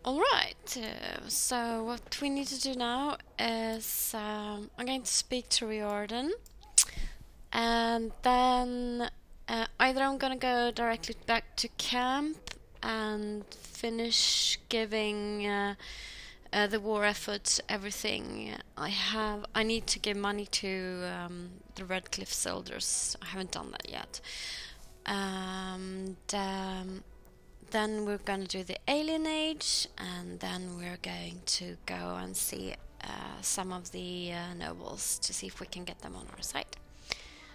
Alright, so what we need to do now is I'm going to speak to Riordan, and then either I'm gonna go directly back to camp and finish giving the war effort everything I have. I need to give money to the Red Cliff soldiers. I haven't done that yet. And then we're going to do the Alienage, and then we're going to go and see some of the nobles to see if we can get them on our side.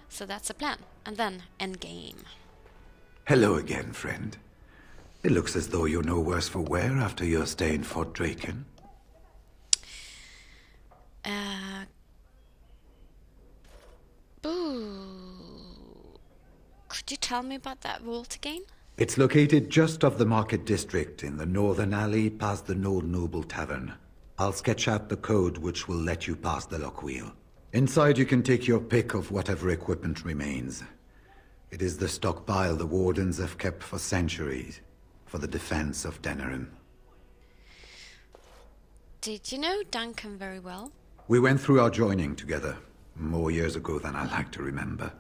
So that's the plan. And then endgame. Hello again, friend. It looks as though you're no worse for wear after your stay in Fort Draken. Boo. Could you tell me about that vault again? It's located just off the Market District in the northern alley past the Old Noble Tavern. I'll sketch out the code which will let you pass the lock wheel. Inside you can take your pick of whatever equipment remains. It is the stockpile the Wardens have kept for centuries, for the defense of Denerim. Did you know Duncan very well? We went through our joining together, more years ago than I like to remember.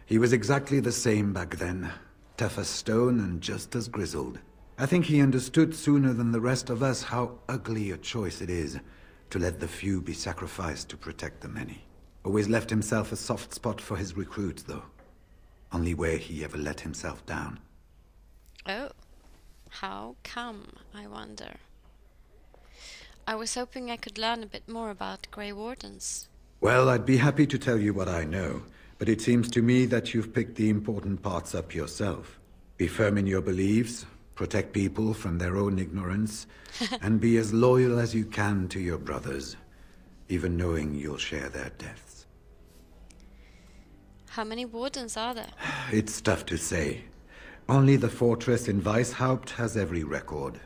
He was exactly the same back then, tough as stone and just as grizzled. I think he understood sooner than the rest of us how ugly a choice it is to let the few be sacrificed to protect the many. Always left himself a soft spot for his recruits, though. Only where he ever let himself down. Oh, how come, I wonder? I was hoping I could learn a bit more about Grey Wardens. Well, I'd be happy to tell you what I know, but it seems to me that you've picked the important parts up yourself. Be firm in your beliefs, protect people from their own ignorance, and be as loyal as you can to your brothers, even knowing you'll share their deaths. How many Wardens are there? It's tough to say. Only the fortress in Weishaupt has every record.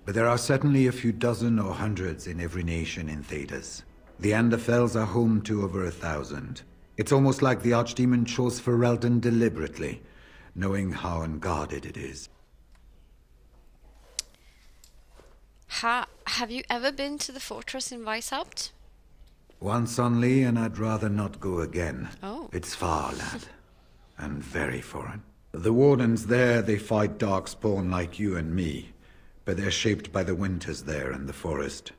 But there are certainly a few dozen or hundreds in every nation in Thedas. The Anderfells are home to over 1,000. It's almost like the Archdemon chose Ferelden deliberately, knowing how unguarded it is. Have you ever been to the fortress in Weishaupt? Once only, and I'd rather not go again. Oh. It's far, lad. And very foreign. The Wardens there, they fight Darkspawn like you and me. But they're shaped by the winters there and the forest.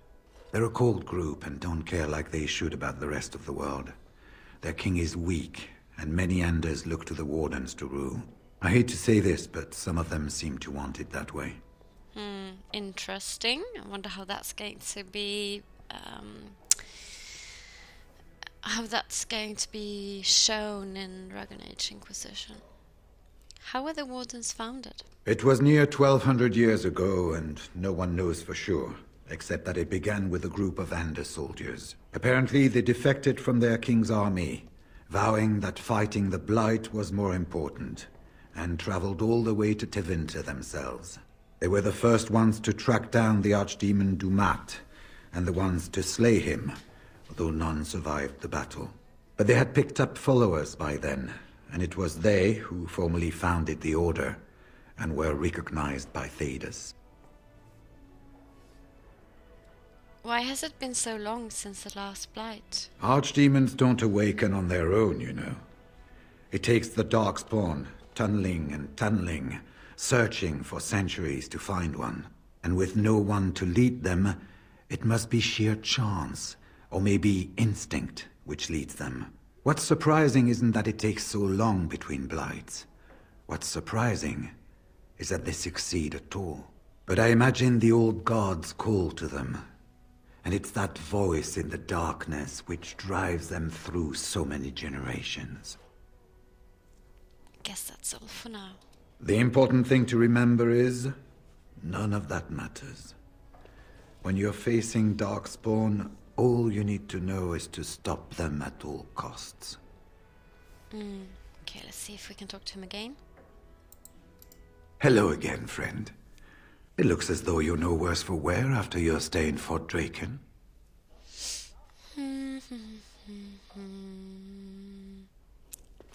They're a cold group and don't care like they should about the rest of the world. Their king is weak, and many Anders look to the Wardens to rule. I hate to say this, but some of them seem to want it that way. Interesting. I wonder how that's going to be... how that's going to be shown in Dragon Age Inquisition. How were the Wardens founded? It was near 1,200 years ago, and no one knows for sure, except that it began with a group of Ander soldiers. Apparently, they defected from their king's army, vowing that fighting the Blight was more important, and traveled all the way to Tevinter themselves. They were the first ones to track down the Archdemon Dumat, and the ones to slay him, although none survived the battle. But they had picked up followers by then, and it was they who formally founded the Order, and were recognized by Thedas. Why has it been so long since the last Blight? Archdemons don't awaken on their own, you know. It takes the Darkspawn, tunneling and tunneling, searching for centuries to find one. And with no one to lead them, it must be sheer chance, or maybe instinct, which leads them. What's surprising isn't that it takes so long between Blights. What's surprising is that they succeed at all. But I imagine the old gods call to them. And it's that voice in the darkness which drives them through so many generations. Guess that's all for now. The important thing to remember is, none of that matters. When you're facing Darkspawn, all you need to know is to stop them at all costs. Okay, let's see if we can talk to him again. Hello again, friend. It looks as though you're no worse for wear after your stay in Fort Draken.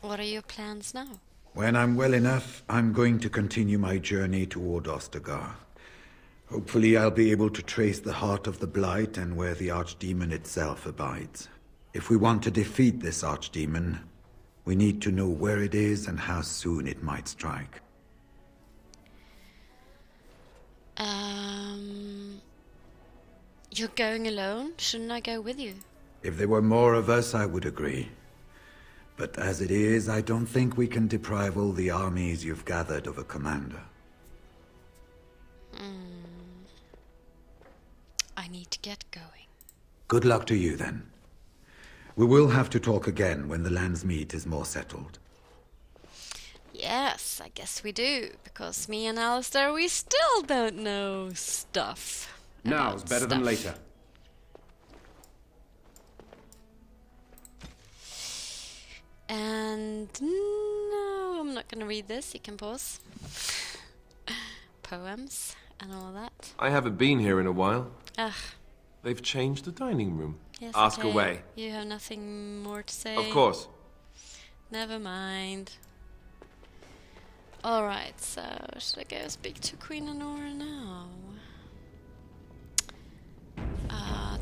What are your plans now? When I'm well enough, I'm going to continue my journey toward Ostagar. Hopefully I'll be able to trace the heart of the Blight and where the Archdemon itself abides. If we want to defeat this Archdemon, we need to know where it is and how soon it might strike. You're going alone? Shouldn't I go with you? If there were more of us, I would agree. But as it is, I don't think we can deprive all the armies you've gathered of a commander. I need to get going. Good luck to you, then. We will have to talk again when the land's meat is more settled. Yes, I guess we do, because me and Alistair, we still don't know stuff. Now's better than later. And no, I'm not going to read this. You can pause. Poems and all that. I haven't been here in a while. Ugh. They've changed the dining room. Yes, Ask okay. away. You have nothing more to say? Of course. Never mind. Alright, so should I go speak to Queen Anora now?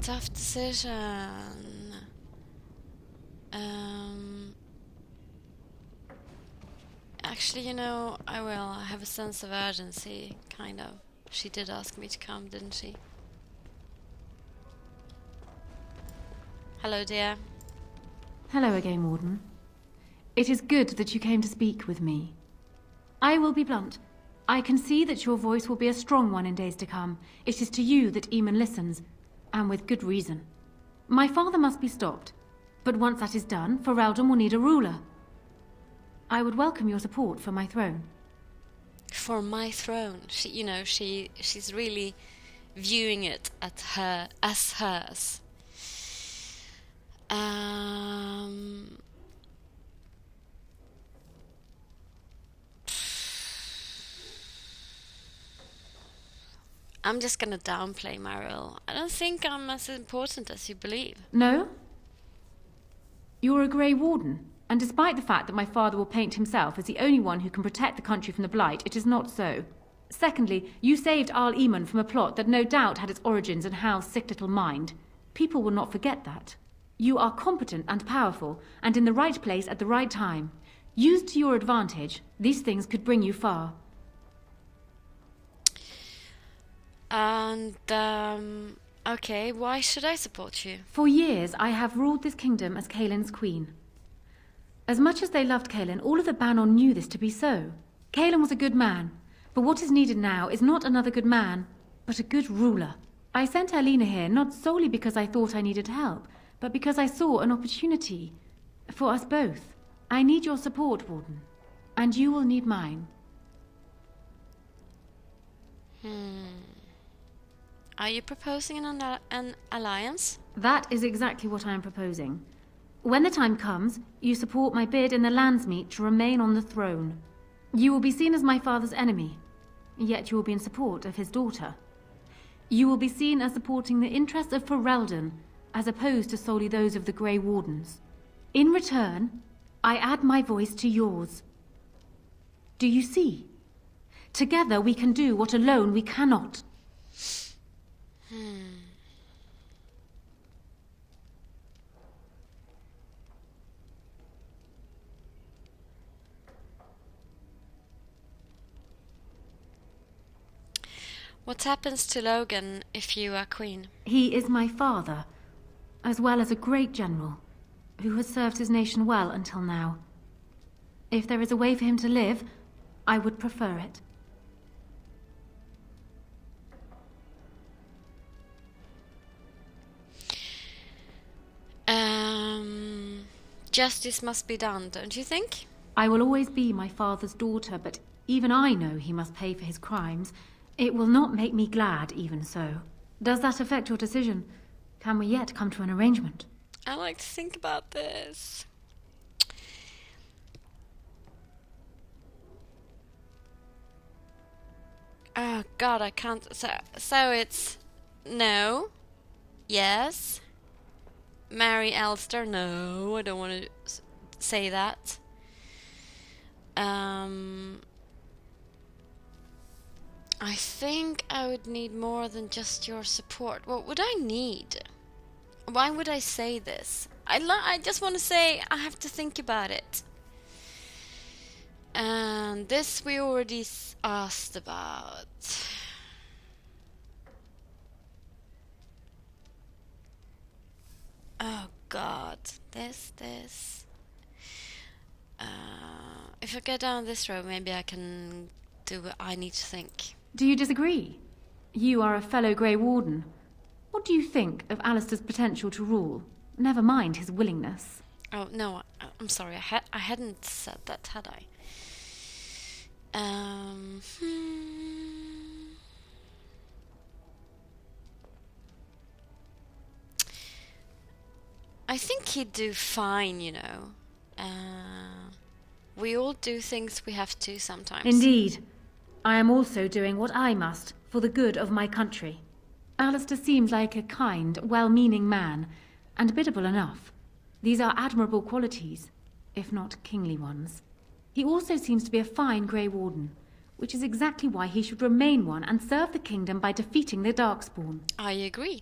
Tough decision. Actually, you know, I will. I have a sense of urgency, kind of. She did ask me to come, didn't she? Hello, dear. Hello again, Warden. It is good that you came to speak with me. I will be blunt. I can see that your voice will be a strong one in days to come. It is to you that Eamon listens, and with good reason. My father must be stopped, but once that is done, Riordan will need a ruler. I would welcome your support for my throne. For my throne. She, you know, she's really viewing it as hers. I'm just gonna downplay my role. I don't think I'm as important as you believe. No? You're a Grey Warden, and despite the fact that my father will paint himself as the only one who can protect the country from the Blight, it is not so. Secondly, you saved Arl Eamon from a plot that no doubt had its origins in Hal's sick little mind. People will not forget that. You are competent and powerful, and in the right place at the right time. Used to your advantage, these things could bring you far. And, okay, why should I support you? For years, I have ruled this kingdom as Kaelin's queen. As much as they loved Kaelin, all of the Banon knew this to be so. Kaelin was a good man, but what is needed now is not another good man, but a good ruler. I sent Alina here not solely because I thought I needed help, but because I saw an opportunity for us both. I need your support, Warden, and you will need mine. Are you proposing an alliance? That is exactly what I am proposing. When the time comes, you support my bid in the Landsmeet to remain on the throne. You will be seen as my father's enemy, yet you will be in support of his daughter. You will be seen as supporting the interests of Riordan, as opposed to solely those of the Grey Wardens. In return, I add my voice to yours. Do you see? Together we can do what alone we cannot. What happens to Logan if you are queen? He is my father, as well as a great general, who has served his nation well until now. If there is a way for him to live, I would prefer it. Justice must be done, don't you think? I will always be my father's daughter, but even I know he must pay for his crimes. It will not make me glad, even so. Does that affect your decision? Can we yet come to an arrangement? I like to think about this. Oh God, I can't. So it's no, yes. Marry Alistair? No, I don't want to say that. I think I would need more than just your support. What would I need? Why would I say this? I just want to say I have to think about it. And this we already asked about. Oh God, this. If I go down this road, maybe I can do what I need to think. Do you disagree? You are a fellow Grey Warden. What do you think of Alistair's potential to rule? Never mind his willingness. Oh no, I'm sorry. I hadn't said that, had I? I think he'd do fine, you know. We all do things we have to sometimes. Indeed. I am also doing what I must for the good of my country. Alistair seems like a kind, well-meaning man, and biddable enough. These are admirable qualities, if not kingly ones. He also seems to be a fine Grey Warden, which is exactly why he should remain one and serve the kingdom by defeating the Darkspawn. I agree.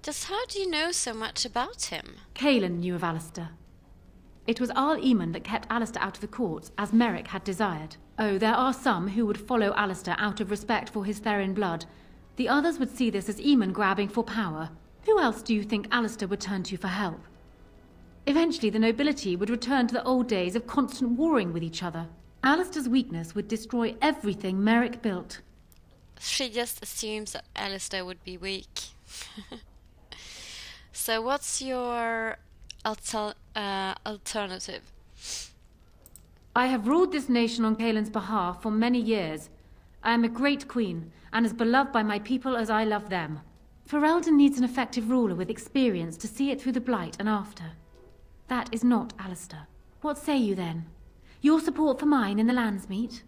Just how do you know so much about him? Caelan knew of Alistair. It was Arl Eamon that kept Alistair out of the courts, as Merrick had desired. Oh, there are some who would follow Alistair out of respect for his Therin blood. The others would see this as Eamon grabbing for power. Who else do you think Alistair would turn to for help? Eventually, the nobility would return to the old days of constant warring with each other. Alistair's weakness would destroy everything Merrick built. She just assumes that Alistair would be weak. So what's your alternative? I have ruled this nation on Caelan's behalf for many years. I am a great queen, and as beloved by my people as I love them. Riordan needs an effective ruler with experience to see it through the Blight and after. That is not Alistair. What say you then? Your support for mine in the Landsmeet?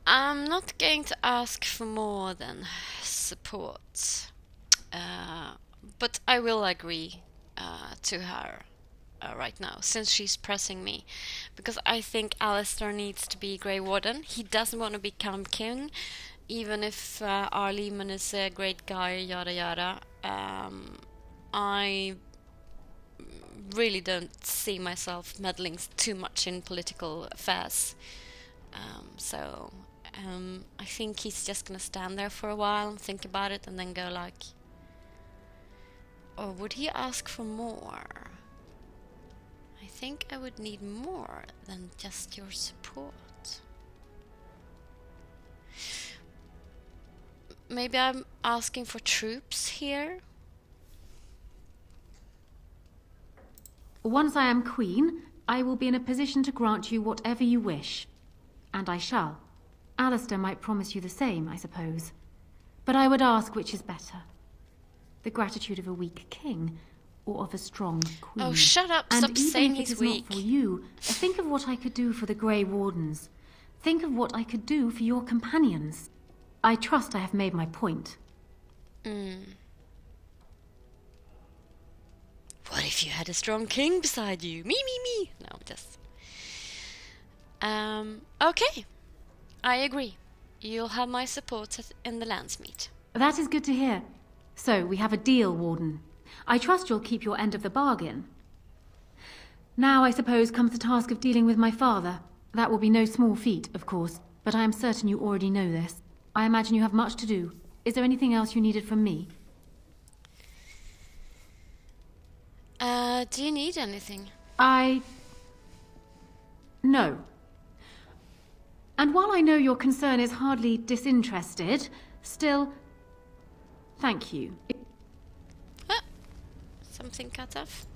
I'm not going to ask for more than support, but I will agree to her right now, since she's pressing me, because I think Alistair needs to be Grey Warden. He doesn't want to become king, even if Arl Eamon is a great guy, yada yada. I really don't see myself meddling too much in political affairs. I think he's just gonna stand there for a while and think about it and then go like... Or would he ask for more? I think I would need more than just your support. Maybe I'm asking for troops here? Once I am queen, I will be in a position to grant you whatever you wish. And I shall. Alistair might promise you the same, I suppose. But I would ask which is better. The gratitude of a weak king, or of a strong queen. Oh, shut up! And Stop saying he's even if it is weak. not for you, think of what I could do for the Grey Wardens. Think of what I could do for your companions. I trust I have made my point. What if you had a strong king beside you? Me. No, just... Okay. I agree. You'll have my support in the Landsmeet. That is good to hear. So, we have a deal, Warden. I trust you'll keep your end of the bargain. Now, I suppose, comes the task of dealing with my father. That will be no small feat, of course, but I am certain you already know this. I imagine you have much to do. Is there anything else you needed from me? Do you need anything? No. And while I know your concern is hardly disinterested, still, thank you. Something cut off.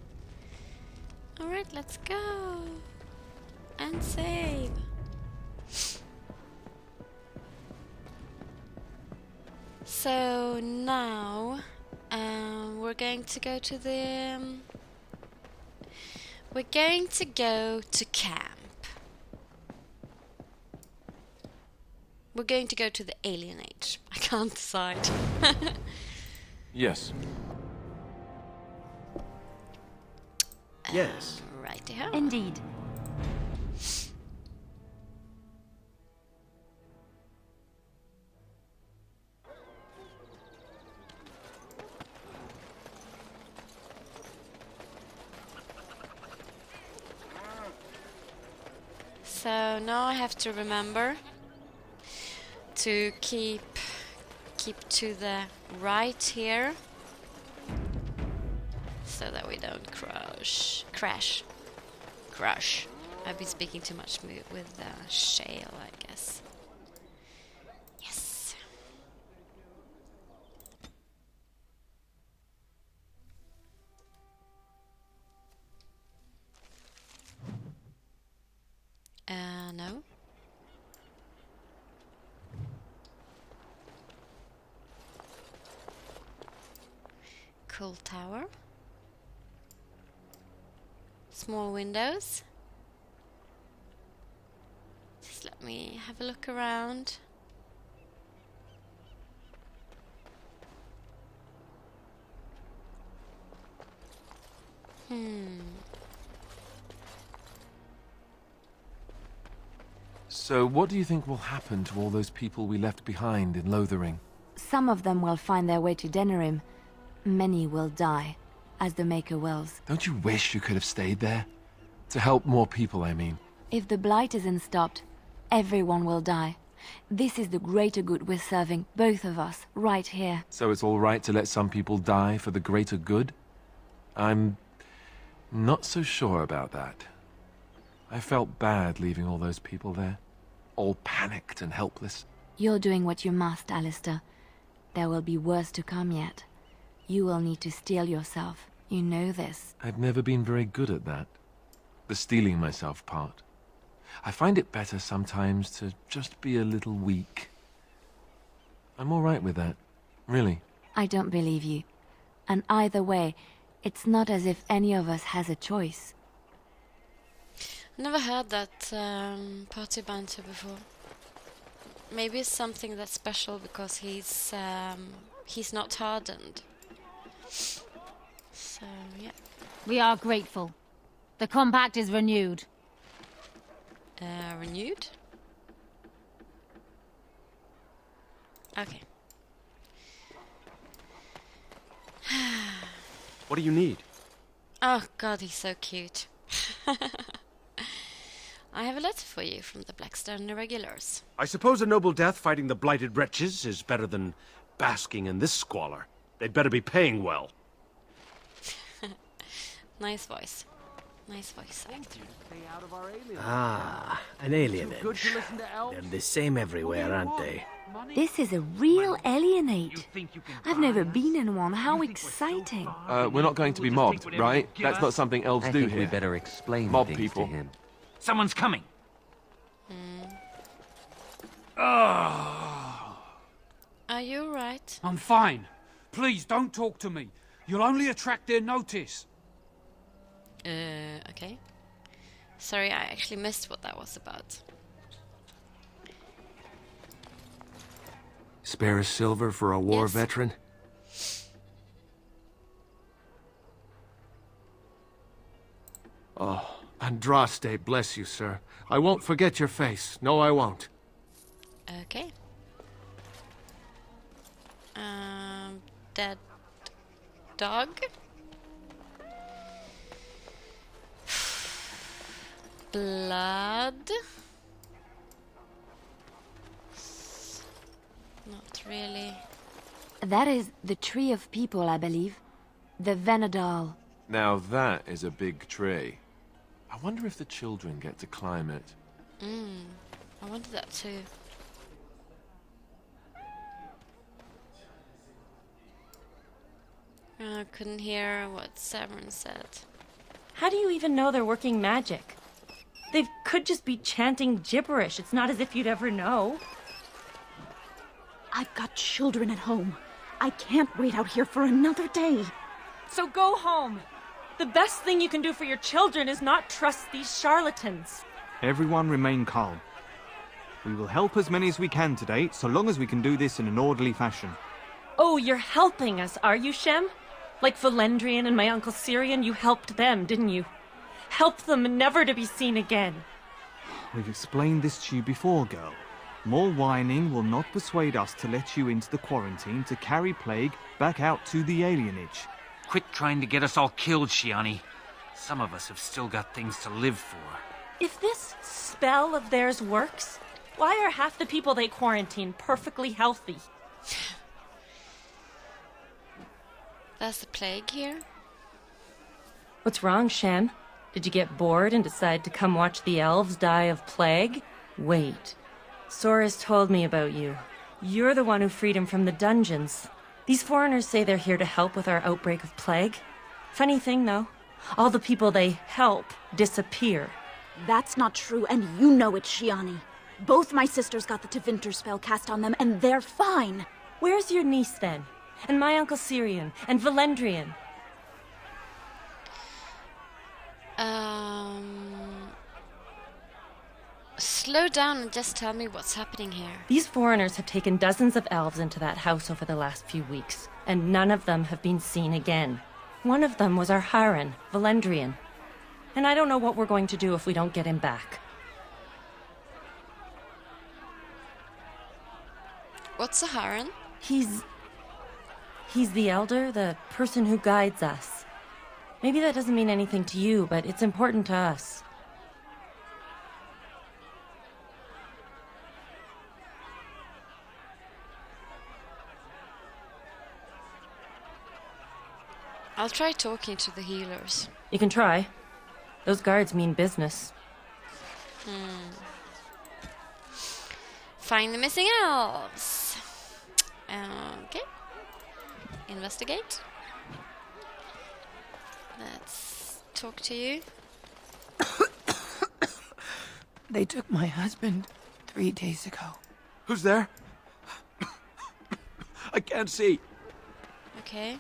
Alright, let's go. And save. So now we're going to go to the We're going to go to camp. We're going to go to the Alienage. I can't decide. Yes. Yes. Righty-ho. Indeed. So now I have to remember to keep to the right here, so that we don't crash. I've been speaking too much with shale, I guess. Yes. No. Cool tower. Small windows. Just let me have a look around. So what do you think will happen to all those people we left behind in Lothering? Some of them will find their way to Denerim. Many will die, as the Maker wills. Don't you wish you could have stayed there? To help more people, I mean. If the Blight isn't stopped, everyone will die. This is the greater good we're serving, both of us, right here. So it's all right to let some people die for the greater good? I'm not so sure about that. I felt bad leaving all those people there, all panicked and helpless. You're doing what you must, Alistair. There will be worse to come yet. You will need to steel yourself. You know this. I've never been very good at that. The steeling myself part. I find it better sometimes to just be a little weak. I'm all right with that, really. I don't believe you. And either way, it's not as if any of us has a choice. Never heard that party banter before. Maybe it's something that's special because he's not hardened. So yeah. We are grateful. The compact is renewed. Renewed? Okay. What do you need? Oh god, he's so cute. I have a letter for you from the Blackstone Irregulars. I suppose a noble death fighting the blighted wretches is better than basking in this squalor. They'd better be paying well. Nice voice. Nice voice actor. Ah, an alien. They're the same everywhere, aren't they? This is a real alienate. I've never been in one. How exciting. We're not going to be mobbed, right? That's not something elves I do think here. we better explain Mob things people. to him. Someone's coming. Are you alright? I'm fine. Please don't talk to me. You'll only attract their notice. Okay. Sorry, I actually missed what that was about. Spare a silver for a war Yes. veteran? Oh, Andraste, bless you, sir. I won't forget your face. No, I won't. Okay. Dead dog? Blood? Not really. That is the Tree of People, I believe. The Venadal. Now that is a big tree. I wonder if the children get to climb it. I wanted that too. I couldn't hear what Severin said. How do you even know they're working magic? They could just be chanting gibberish. It's not as if you'd ever know. I've got children at home. I can't wait out here for another day. So go home. The best thing you can do for your children is not trust these charlatans. Everyone remain calm. We will help as many as we can today, so long as we can do this in an orderly fashion. Oh, you're helping us, are you, Shem? Like Valendrian and my Uncle Syrian, you helped them, didn't you? Help them never to be seen again. We've explained this to you before, girl. More whining will not persuade us to let you into the quarantine to carry plague back out to the alienage. Quit trying to get us all killed, Shiani. Some of us have still got things to live for. If this spell of theirs works, why are half the people they quarantine perfectly healthy? There's the plague here. What's wrong, Shem? Did you get bored and decide to come watch the elves die of plague? Wait. Sora's told me about you. You're the one who freed him from the dungeons. These foreigners say they're here to help with our outbreak of plague. Funny thing, though. All the people they help disappear. That's not true, and you know it, Shiani. Both my sisters got the Tevinter spell cast on them, and they're fine. Where's your niece, then? And my Uncle Syrian? And Valendrian? Slow down and just tell me what's happening here. These foreigners have taken dozens of elves into that house over the last few weeks, and none of them have been seen again. One of them was our Haran, Valendrian. And I don't know what we're going to do if we don't get him back. What's a Haran? He's the elder, the person who guides us. Maybe that doesn't mean anything to you, but it's important to us. I'll try talking to the healers. You can try. Those guards mean business. Find the missing elves. Okay. Investigate. Let's talk to you. They took my husband 3 days ago. Who's there? I can't see. Okay.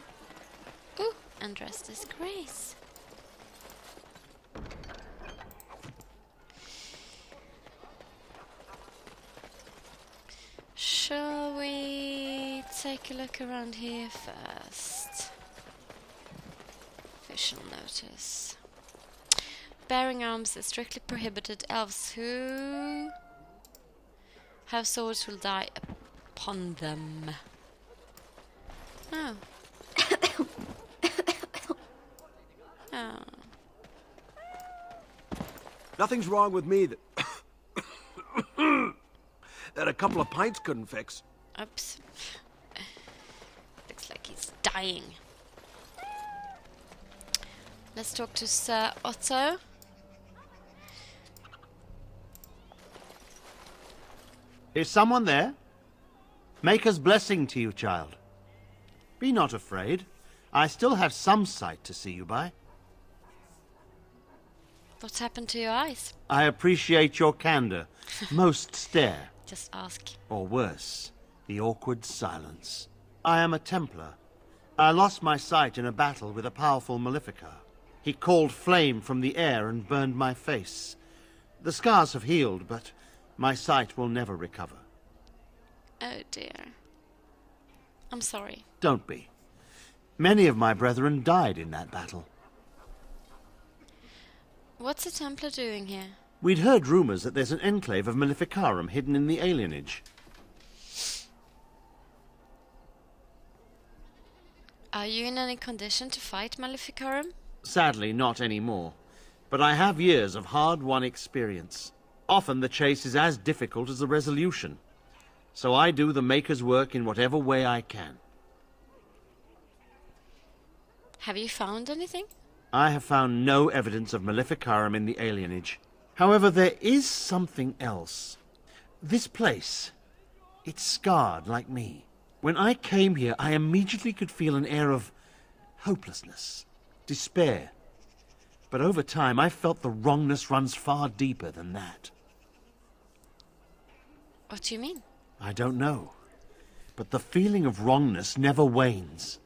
Ooh, and dressed as Grace. Shall we take a look around here first? Official notice. Bearing arms is strictly prohibited. Elves who have swords will die upon them. Oh. Oh. Nothing's wrong with me that that a couple of pints couldn't fix. Oops. Looks like he's dying. Let's talk to Sir Otto. Is someone there? Maker's blessing to you, child. Be not afraid. I still have some sight to see you by. What's happened to your eyes? I appreciate your candor. Most stare. Just ask. Or worse, the awkward silence. I am a Templar. I lost my sight in a battle with a powerful Maleficar. He called flame from the air and burned my face. The scars have healed, but my sight will never recover. Oh dear. I'm sorry. Don't be. Many of my brethren died in that battle. What's a Templar doing here? We'd heard rumors that there's an enclave of Maleficarum hidden in the Alienage. Are you in any condition to fight Maleficarum? Sadly, not anymore. But I have years of hard-won experience. Often the chase is as difficult as the resolution. So I do the Maker's work in whatever way I can. Have you found anything? I have found no evidence of Maleficarum in the Alienage. However, there is something else. This place, it's scarred like me. When I came here, I immediately could feel an air of hopelessness, despair. But over time, I felt the wrongness runs far deeper than that. What do you mean? I don't know. But the feeling of wrongness never wanes.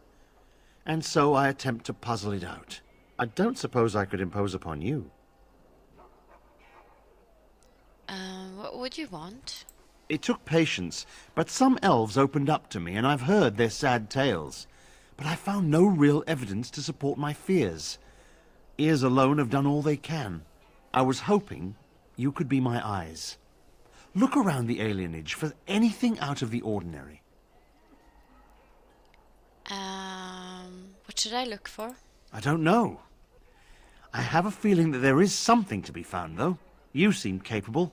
And so I attempt to puzzle it out. I don't suppose I could impose upon you. What would you want? It took patience, but some elves opened up to me, and I've heard their sad tales. But I found no real evidence to support my fears. Ears alone have done all they can. I was hoping you could be my eyes. Look around the alienage for anything out of the ordinary. What should I look for? I don't know. I have a feeling that there is something to be found, though. You seem capable.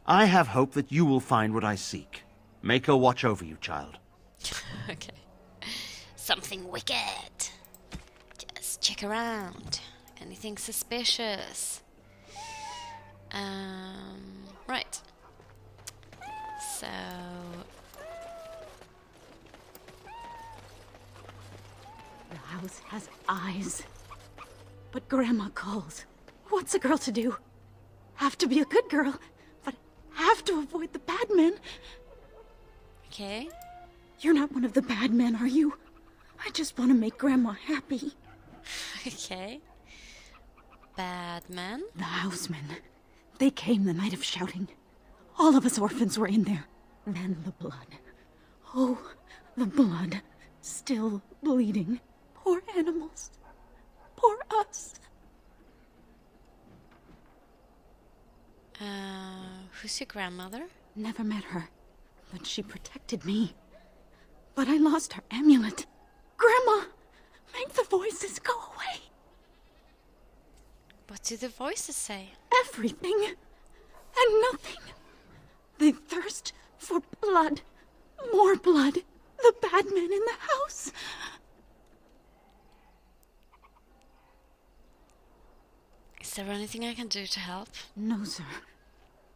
I have hope that you will find what I seek. Make her watch over you, child. Okay. Something wicked. Just check around. Anything suspicious? Right. So... The house has eyes. But Grandma calls. What's a girl to do? Have to be a good girl, but have to avoid the bad men. Okay. You're not one of the bad men, are you? I just want to make Grandma happy. Okay. Bad men? The housemen. They came the night of shouting. All of us orphans were in there. Then the blood. Oh, the blood. Still bleeding. Poor animals. Poor us. Who's your grandmother? Never met her, but she protected me. But I lost her amulet. Grandma, make the voices go away. What do the voices say? Everything and nothing. They thirst for blood. More blood. The bad men in the house. Is there anything I can do to help? No, sir.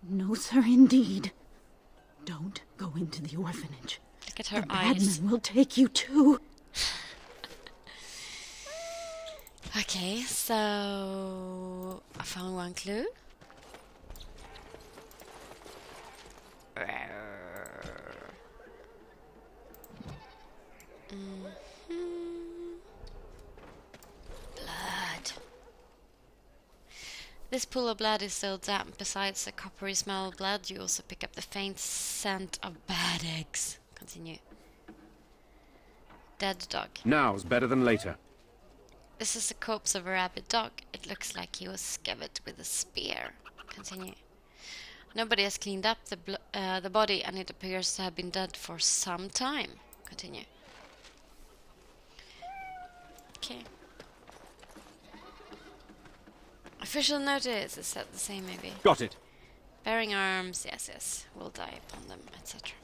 No, sir, indeed. Don't go into the orphanage. Look at her the eyes. bad men will take you too. Okay, so... I found one clue. Blood. This pool of blood is so damp. Besides the coppery smell of blood, you also pick up the faint scent of bad eggs. Continue. Dead dog. Now's better than later. This is the corpse of a rabid dog. It looks like he was skewered with a spear. Continue. Nobody has cleaned up the body, and it appears to have been dead for some time. Continue. Okay. Official notice. Is that the same, maybe? Got it. Bearing arms. Yes, yes. Will die upon them, etc.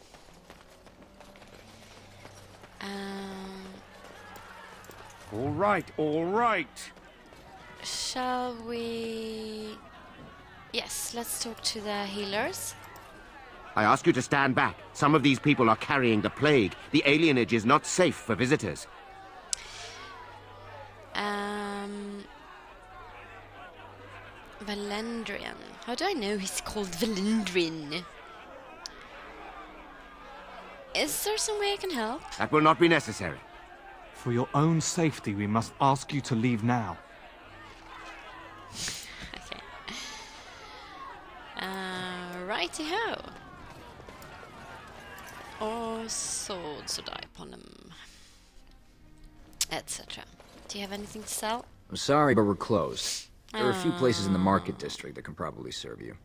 All right, all right. Shall we... Yes, let's talk to the healers. I ask you to stand back. Some of these people are carrying the plague. The alienage is not safe for visitors. Valendrian. How do I know he's called Valendrian? Is there some way I can help? That will not be necessary. For your own safety, we must ask you to leave now. Okay. Righty-ho. Or swords to die upon them. Etc. Do you have anything to sell? I'm sorry, but we're closed. There are a few places in the market district that can probably serve you.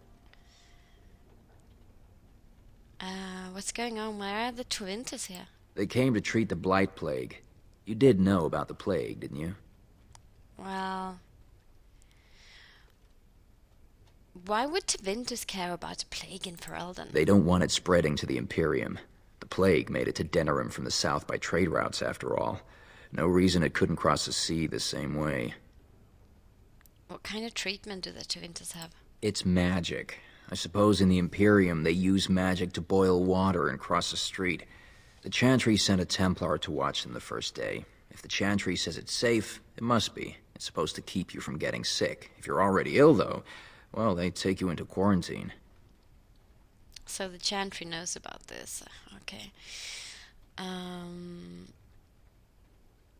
What's going on? Why are the Twinters here? They came to treat the blight plague. You did know about the plague, didn't you? Well... Why would Twinters care about a plague in Riordan? They don't want it spreading to the Imperium. The plague made it to Denerim from the south by trade routes, after all. No reason it couldn't cross the sea the same way. What kind of treatment do the Twinters have? It's magic. I suppose in the Imperium they use magic to boil water and cross a street. The Chantry sent a Templar to watch them the first day. If the Chantry says it's safe, it must be. It's supposed to keep you from getting sick. If you're already ill, though, well, they take you into quarantine. So the Chantry knows about this. Okay.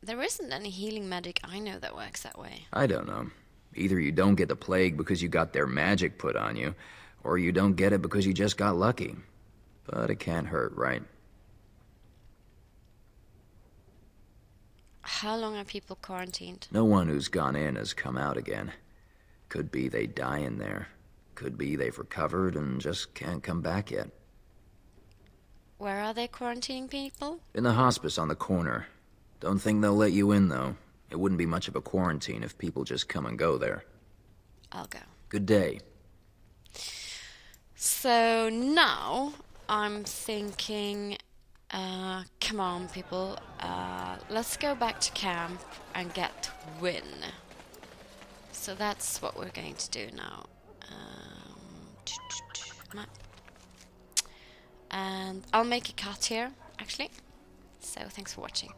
There isn't any healing magic I know that works that way. I don't know. Either you don't get the plague because you got their magic put on you, or you don't get it because you just got lucky. But it can't hurt, right? How long are people quarantined? No one who's gone in has come out again. Could be they die in there. Could be they've recovered and just can't come back yet. Where are they quarantining people? In the hospice on the corner. Don't think they'll let you in, though. It wouldn't be much of a quarantine if people just come and go there. I'll go. Good day. So now I'm thinking, come on people, let's go back to camp and get Win. So that's what we're going to do now. Map. And I'll make a cut here, actually. So thanks for watching.